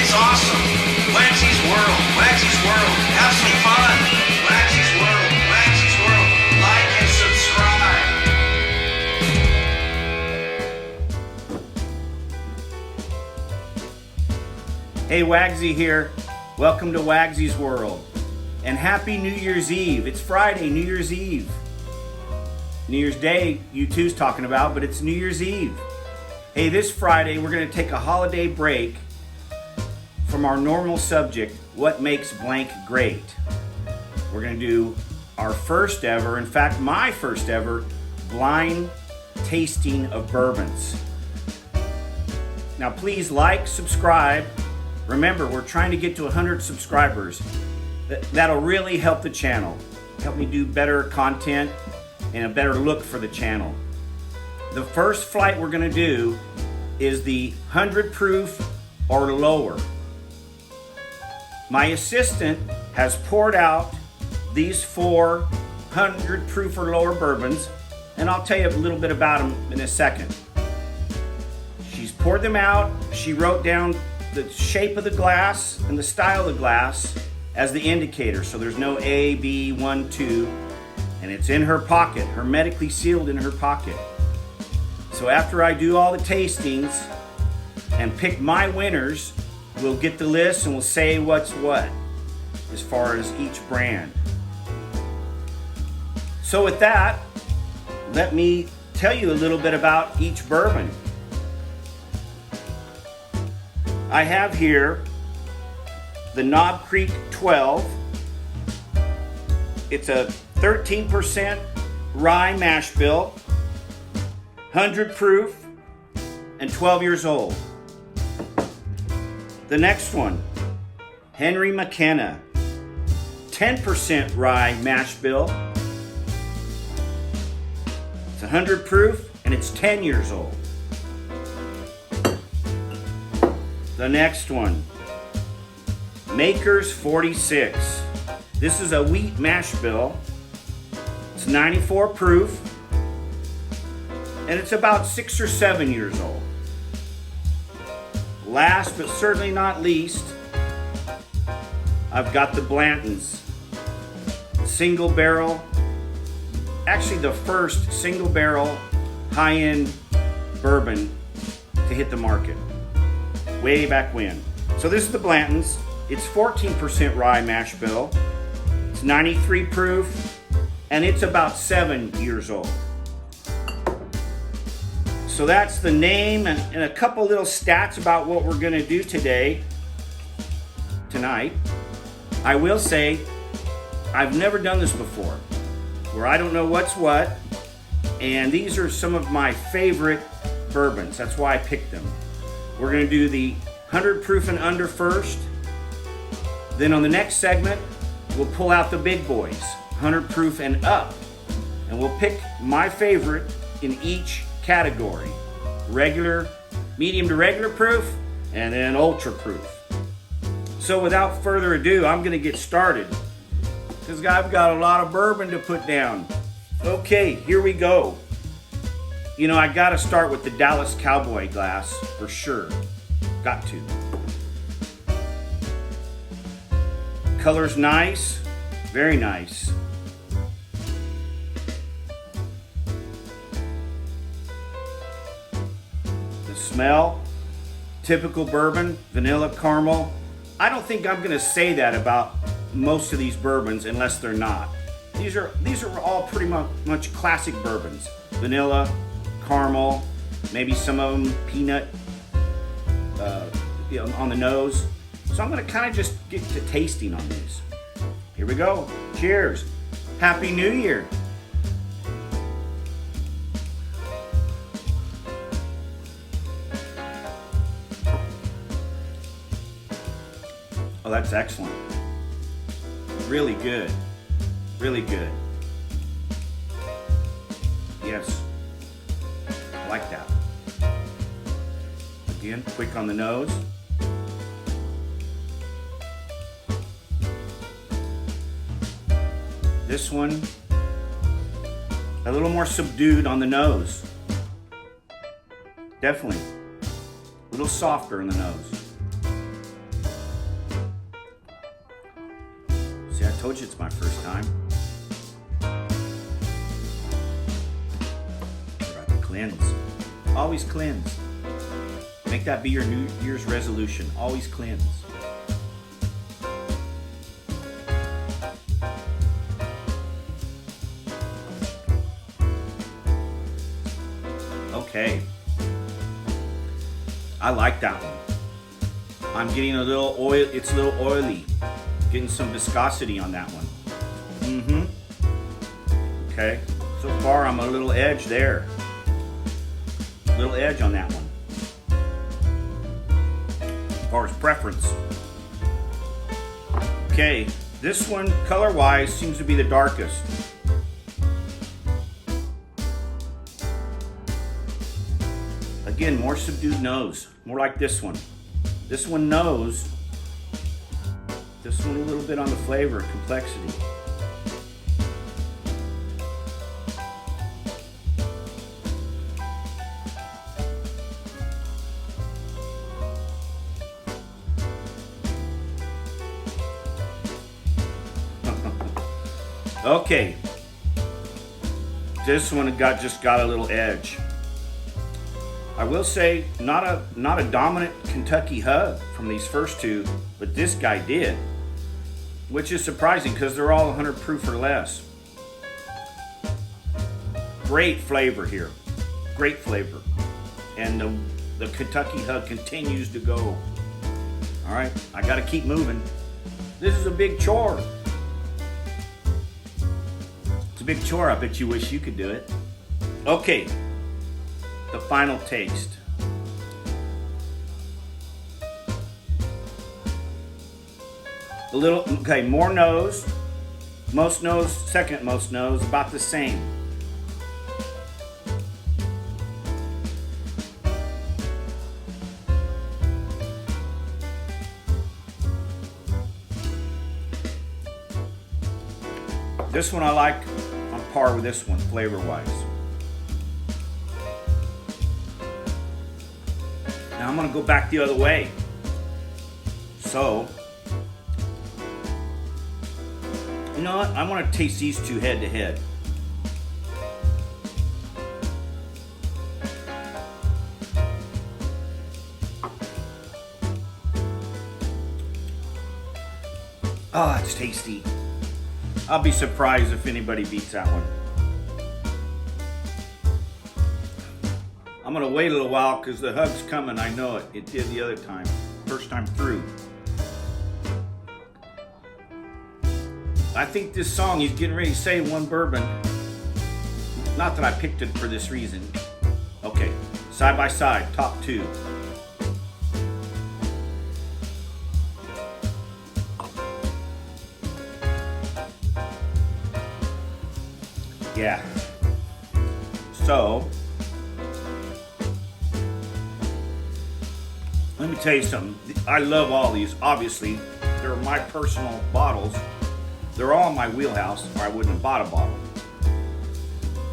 It's awesome. WAGSY'S World. WAGSY'S World. Have some fun. WAGSY'S World. WAGSY'S World. Like and subscribe. Hey, WAGSY here. Welcome to WAGSY'S World. And happy New Year's Eve. It's Friday, New Year's Eve. New Year's Day, U2's talking about, but it's New Year's Eve. Hey, this Friday, we're going to take a holiday break from our normal subject, what makes blank great. We're going to do our first ever, in fact, my first ever, blind tasting of bourbons. Now, please like, subscribe. Remember, we're trying to get to 100 subscribers. That'll really help the channel. Help me do better content and a better look for the channel. The first flight we're going to do is the 100 proof or lower. My assistant has poured out these 400 proof or lower bourbons, and I'll tell you a little bit about them in a second. She's poured them out. She wrote down the shape of the glass and the style of the glass as the indicator. So there's no A, B, 1, 2, and it's in her pocket, hermetically sealed in her pocket. So after I do all the tastings and pick my winners, we'll get the list and we'll say what's what as far as each brand. So with that, let me tell you a little bit about each bourbon. I have here the Knob Creek 12. It's a 13% rye mash bill, 100 proof, and 12 years old. The next one, Henry McKenna, 10% rye mash bill. It's 100 proof and it's 10 years old. The next one, Maker's 46. This is a wheat mash bill. It's 94 proof and it's about 6 or 7 years old. Last but certainly not least, I've got the Blanton's single barrel, actually the first single barrel high-end bourbon to hit the market, way back when. So this is the Blanton's. It's 14% rye mash bill. It's 93 proof, and it's about 7 years old. So that's the name and a couple little stats about what we're gonna do tonight. I will say, I've never done this before, where I don't know what's what, and these are some of my favorite bourbons. That's why I picked them. We're gonna do the 100 proof and under first. Then on the next segment, we'll pull out the big boys, 100 proof and up, and we'll pick my favorite in each category: regular, medium to regular proof, and then ultra proof. So without further ado, I'm gonna get started because I've got a lot of bourbon to put down. Okay, here we go. You know, I gotta start with the Dallas Cowboy glass for sure. Got to. Color's nice, very nice. Smell, typical bourbon, vanilla, caramel. I don't think I'm gonna say that about most of these bourbons unless they're not. These are all pretty much classic bourbons. Vanilla, caramel, maybe some of them peanut on the nose. So I'm gonna kind of just get to tasting on these. Here we go, cheers. Happy New Year. Oh, that's excellent. Really good. Really good. Yes. I like that. Again, quick on the nose. This one, a little more subdued on the nose. Definitely. A little softer in the nose. Told you it's my first time. Try to cleanse. Always cleanse. Make that be your New Year's resolution. Always cleanse. Okay. I like that one. I'm getting a little oil. It's a little oily. Getting some viscosity on that one. Okay. So far, I'm a little edge there. Little edge on that one. As far as preference. Okay. This one, color-wise, seems to be the darkest. Again, more subdued nose. More like this one. This one nose. This one a little bit on the flavor, complexity. Okay. This one just got a little edge. I will say, not a dominant Kentucky hug from these first two, but this guy did, which is surprising because they're all 100 proof or less. Great flavor here, great flavor, and the Kentucky hug continues to go. All right, I got to keep moving. This is a big chore. It's a big chore. I bet you wish you could do it. Okay. The final taste. A little, okay, more nose, most nose, second most nose, about the same. This one I like on par with this one, flavor-wise. Now I'm going to go back the other way. So, you know what? I want to taste these two head to head. Oh, it's tasty. I'll be surprised if anybody beats that one. I'm gonna wait a little while because the hug's coming. I know it. It did the other time. First time through. I think this song, he's getting ready to say one bourbon. Not that I picked it for this reason. Okay, side by side, top two. Yeah. So, let me tell you something. I love all these. Obviously, they're my personal bottles. They're all in my wheelhouse, or I wouldn't have bought a bottle.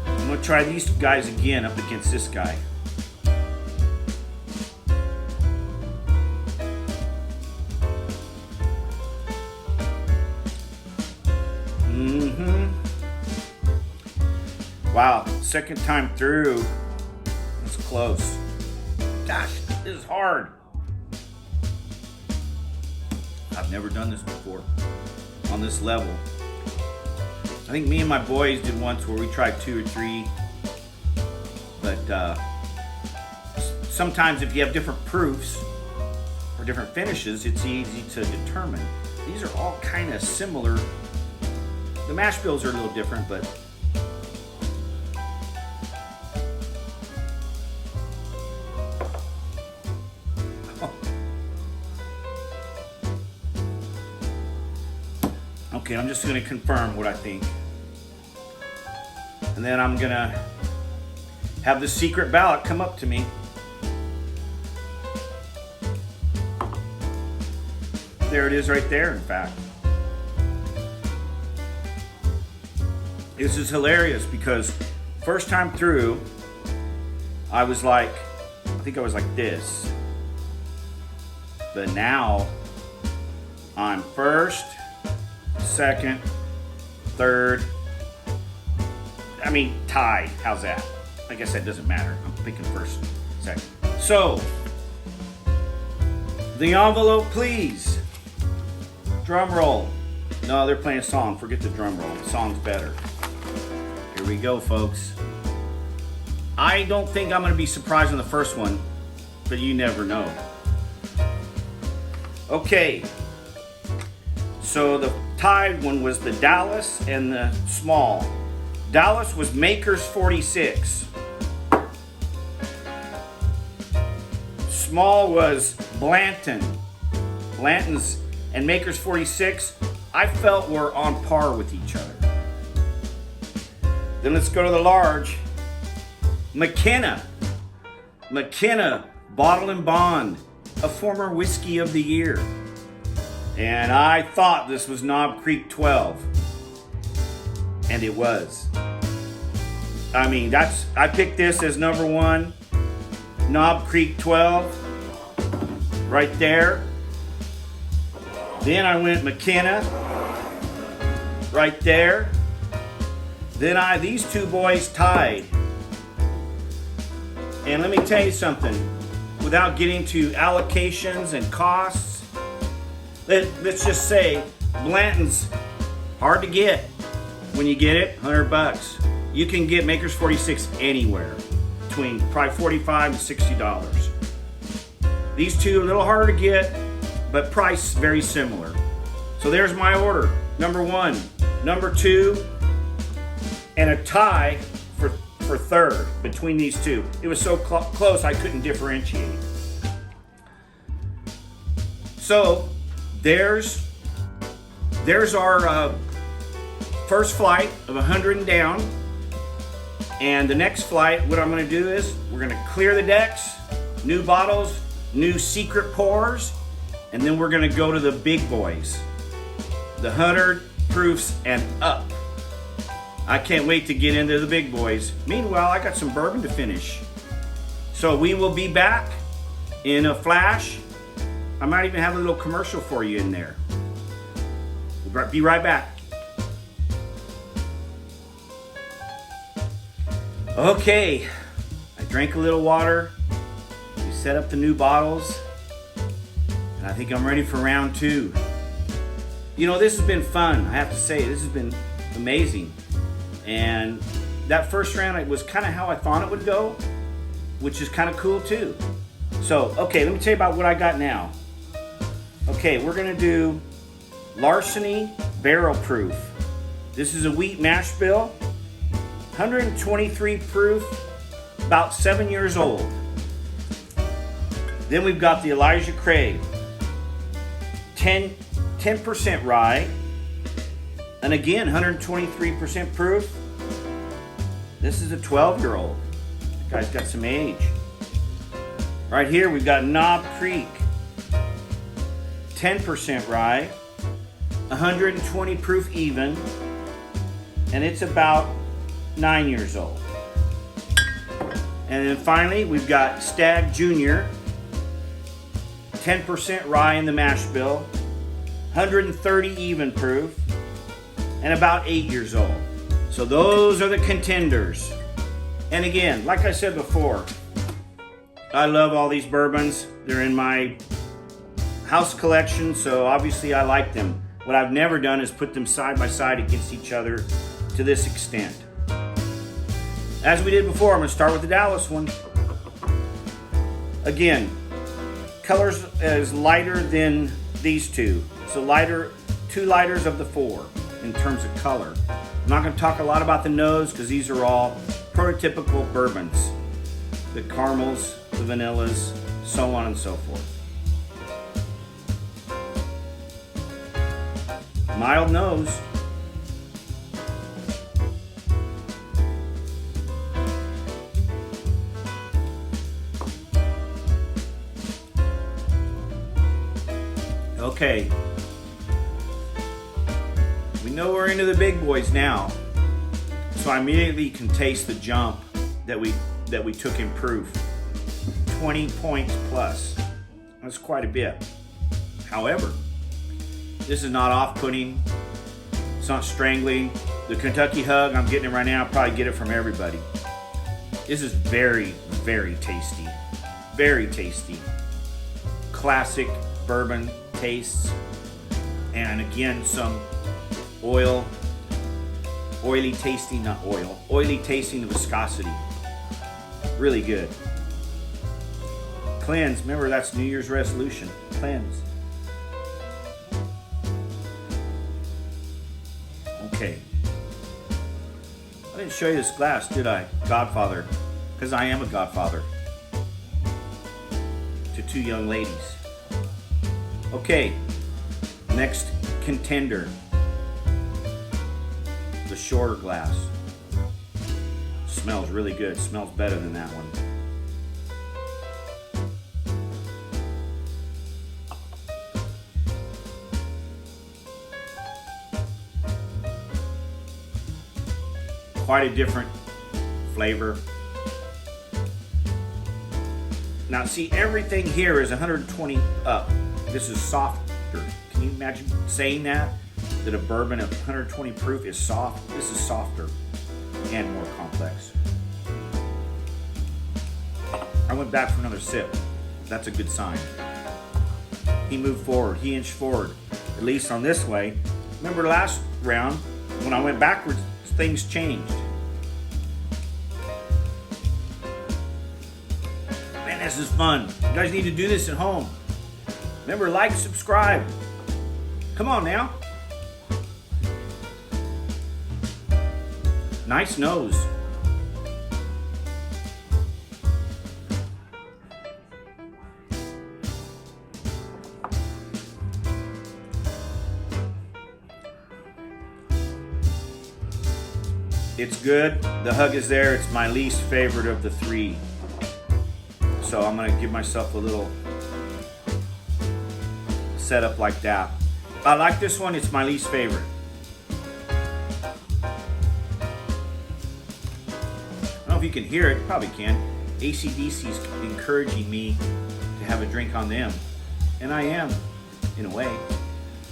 I'm going to try these guys again up against this guy. Wow, second time through. That's close. Gosh, this is hard. I've never done this before on this level. I think me and my boys did once where we tried 2 or 3. But sometimes if you have different proofs or different finishes, it's easy to determine. These are all kind of similar. The mash bills are a little different, but okay, I'm just going to confirm what I think. And then I'm going to have the secret ballot come up to me. There it is right there, in fact. This is hilarious because first time through, I was like, I think I was like this. But now, I'm first, second, third. I mean, tied. How's that? I guess that doesn't matter. I'm picking first, second. So, the envelope, please. Drum roll. No, they're playing a song. Forget the drum roll. The song's better. Here we go, folks. I don't think I'm going to be surprised on the first one, but you never know. Okay. So the tied one was the Dallas and the small. Dallas was Makers 46. Small was Blanton. Blanton's and Makers 46, I felt were on par with each other. Then let's go to the large. McKenna. McKenna Bottle and Bond, a former whiskey of the year. And I thought this was Knob Creek 12. And it was. I mean, I picked this as number one. Knob Creek 12. Right there. Then I went McKenna. Right there. Then these two boys tied. And let me tell you something. Without getting to allocations and costs, let's just say Blanton's hard to get. When you get it, $100. You can get Makers 46 anywhere, between probably $45 and $60. These two a little harder to get, but price very similar. So there's my order. Number one, number two, and a tie for third between these two. It was so close I couldn't differentiate. So there's our first flight of 100 and down. And the next flight, what I'm going to do is we're going to clear the decks, new bottles, new secret pours, and then we're going to go to the big boys, the 100 proofs and up. I can't wait to get into the big boys. Meanwhile, I got some bourbon to finish. So we will be back in a flash. I might even have a little commercial for you in there. We'll be right back. Okay, I drank a little water. We set up the new bottles. And I think I'm ready for round two. You know, this has been fun. I have to say, this has been amazing. And that first round, it was kind of how I thought it would go, which is kind of cool too. So, okay, let me tell you about what I got now. Okay, we're gonna do Larceny Barrel Proof. This is a wheat mash bill, 123 proof, about 7 years old. Then we've got the Elijah Craig, 10% rye, and again 123% proof. This is a 12-year-old. The guy's got some age. Right here we've got Knob Creek, 10% rye, 120 proof even, and it's about 9 years old. And then finally we've got Stag Junior, 10% rye in the mash bill, 130 even proof, and about 8 years old. So those are the contenders. And again, like I said before, I love all these bourbons. They're in my house collection, so obviously I like them. What I've never done is put them side by side against each other to this extent. As we did before, I'm going to start with the Dallas one. Again, colors is lighter than these two. So lighter, 2 lighters of the 4 in terms of color. I'm not going to talk a lot about the nose because these are all prototypical bourbons. The caramels, the vanillas, so on and so forth. Mild nose. Okay. We know we're into the big boys now. So I immediately can taste the jump that we took in proof. 20 points plus. That's quite a bit. However, this is not off-putting. It's not strangling. The Kentucky Hug, I'm getting it right now. I'll probably get it from everybody. This is very, very tasty. Very tasty. Classic bourbon tastes. And again, some oily tasting, not oil, oily tasting viscosity. Really good. Cleanse. Remember, that's New Year's resolution. Cleanse. Okay. I didn't show you this glass, did I? Godfather. Because I am a godfather to two young ladies. Okay. Next contender. The shorter glass. Smells really good. Smells better than that one. Quite a different flavor. Now see, everything here is 120 up. This is softer. Can you imagine saying that? That a bourbon of 120 proof is soft? This is softer and more complex. I went back for another sip. That's a good sign. He moved forward. He inched forward. At least on this way. Remember last round, when I went backwards, things changed. Man, this is fun. You guys need to do this at home. Remember, like, subscribe. Come on now. Nice nose. It's good. The Hug is there. It's my least favorite of the three. So I'm going to give myself a little setup like that. I like this one. It's my least favorite. I don't know if you can hear it. Probably can. AC/DC's encouraging me to have a drink on them. And I am, in a way.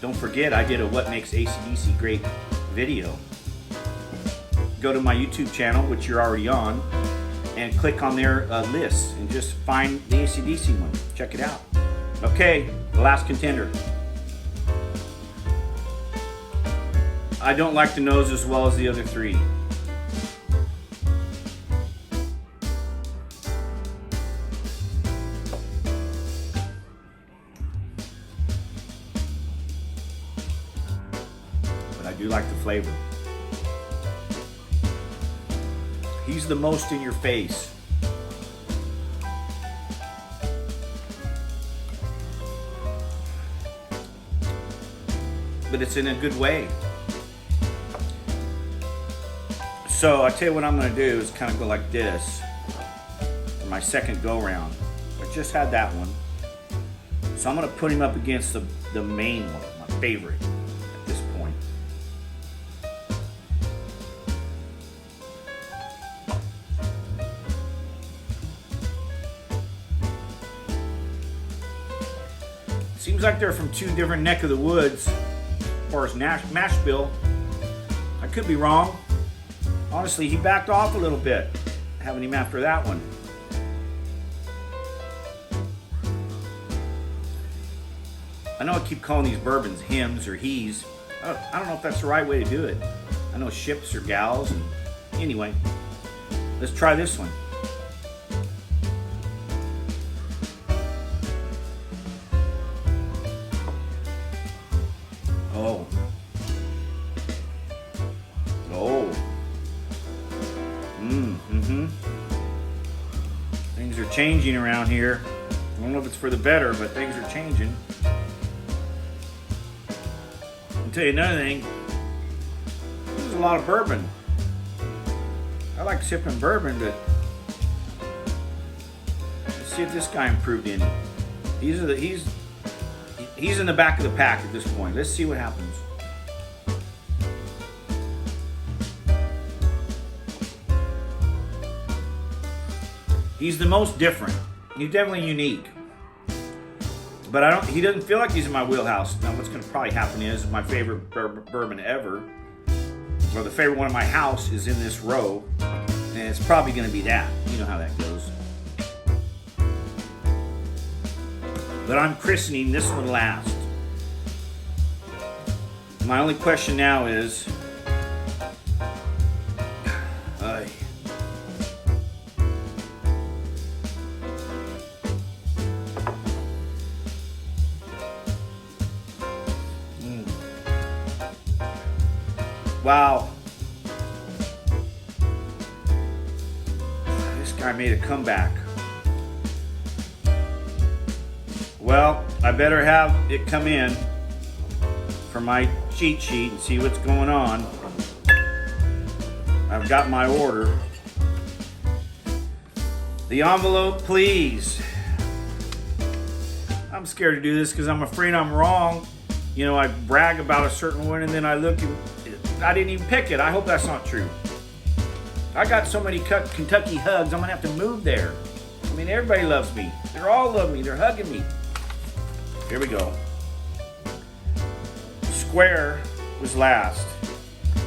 Don't forget, I did a What Makes AC/DC Great video. Go to my YouTube channel, which you're already on, and click on their list and just find the AC/DC one. Check it out. Okay, the last contender. I don't like the nose as well as the other three. But I do like the flavor. He's the most in your face. But it's in a good way. So I tell you what I'm going to do is kind of go like this for my second go round. I just had that one. So I'm going to put him up against the main one, my favorite at this point. Seems like they're from two different neck of the woods as far as mash bill. I could be wrong. Honestly, he backed off a little bit, having him after that one. I know I keep calling these bourbons hims or he's. I don't know if that's the right way to do it. I know ships or gals. And anyway, let's try this one. Oh. Oh. Things are changing around here. I don't know if it's for the better, but things are changing. I'll tell you another thing. This is a lot of bourbon. I like sipping bourbon, but let's see if this guy improved any. He's in the back of the pack at this point. Let's see what happens. He's the most different. He's definitely unique. But he doesn't feel like he's in my wheelhouse. Now what's going to probably happen is my favorite bourbon ever or the favorite one in my house is in this row, and it's probably going to be that. You know how that goes. But I'm christening this one last. My only question now is, wow. This guy made a comeback. Well, I better have it come in for my cheat sheet and see what's going on. I've got my order. The envelope, please. I'm scared to do this because I'm afraid I'm wrong. You know, I brag about a certain one and then I look and I didn't even pick it. I hope that's not true. I got so many Kentucky hugs, I'm gonna have to move there. I mean, everybody loves me. They're all loving me. They're hugging me. Here we go. Square was last.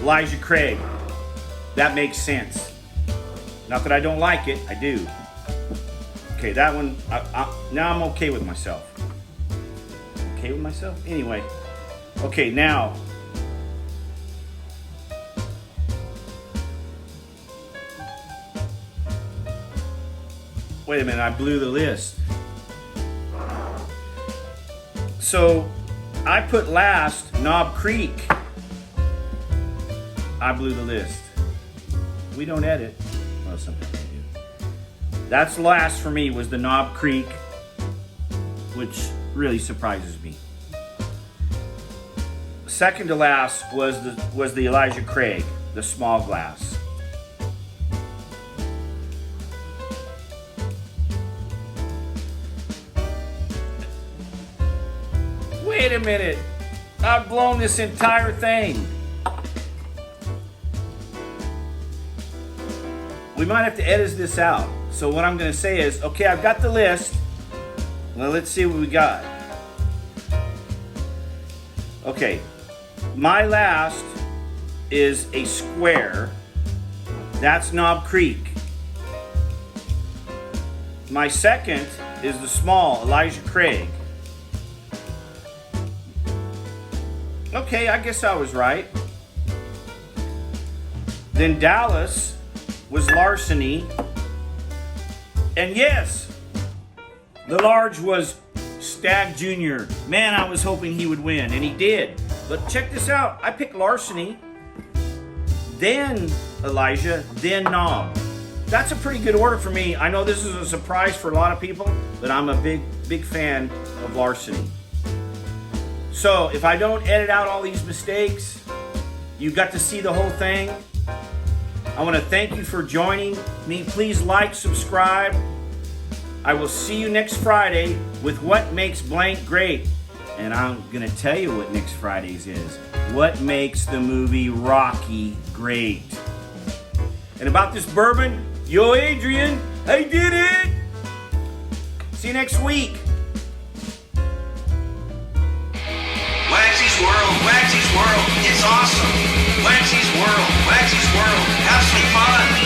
Elijah Craig. That makes sense. Not that I don't like it, I do. Okay, that one, now I'm okay with myself. Okay with myself? Anyway. Okay, now. Wait a minute, I blew the list. So, I put last Knob Creek. I blew the list. We don't edit. Well, sometimes we do. That's last for me was the Knob Creek, which really surprises me. Second to last was the Elijah Craig, the small glass. Wait a minute. I've blown this entire thing. We might have to edit this out. So what I'm going to say is, okay, I've got the list. Well, let's see what we got. Okay. My last is a square. That's Knob Creek. My second is the small Elijah Craig. Okay, I guess I was right. Then Dallas was Larceny. And yes, the large was Stag Jr. Man, I was hoping he would win, and he did. But check this out. I picked Larceny, then Elijah, then Knob. That's a pretty good order for me. I know this is a surprise for a lot of people, but I'm a big fan of Larceny. So if I don't edit out all these mistakes, you got to see the whole thing. I want to thank you for joining me. Please like, subscribe. I will see you next Friday with What Makes Blank Great. And I'm going to tell you what next Friday's is. What makes the movie Rocky great. And about this bourbon, yo Adrian, I did it! See you next week. WAGSY'S World, WAGSY'S World, it's awesome. WAGSY'S World, WAGSY'S World, have some fun.